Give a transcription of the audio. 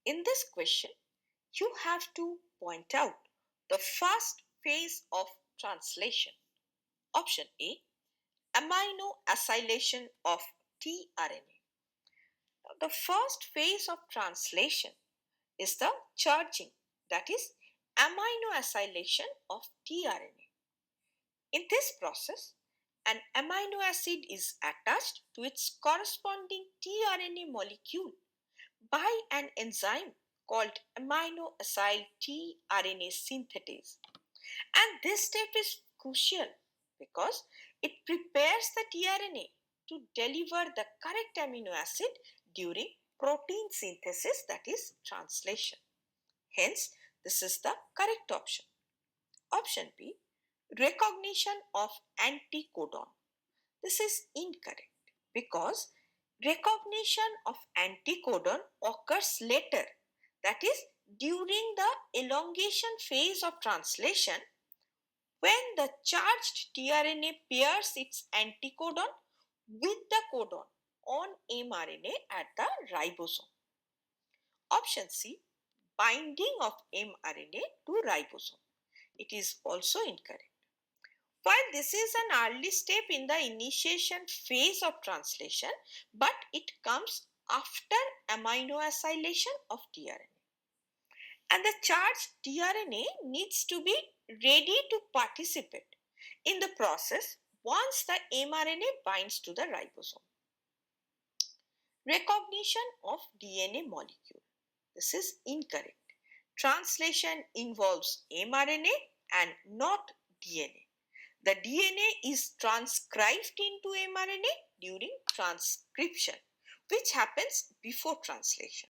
In this question, you have to point out the first phase of translation. Option A, amino acylation of tRNA. The first phase of translation is the charging, that is amino acylation of tRNA. In this process, an amino acid is attached to its corresponding tRNA molecule by an enzyme called amino acyl tRNA synthetase. And this step is crucial because it prepares the tRNA to deliver the correct amino acid during protein synthesis, that is translation. Hence, this is the correct option. Option B, recognition of anticodon. This is incorrect because recognition of anticodon occurs later, that is during the elongation phase of translation, when the charged tRNA pairs its anticodon with the codon on mRNA at the ribosome. Option C, binding of mRNA to ribosome. It is also incorrect. While this is an early step in the initiation phase of translation, but it comes after amino acylation of tRNA. And the charged tRNA needs to be ready to participate in the process once the mRNA binds to the ribosome. Recognition of DNA molecule. This is incorrect. Translation involves mRNA and not DNA. The DNA is transcribed into mRNA during transcription, which happens before translation.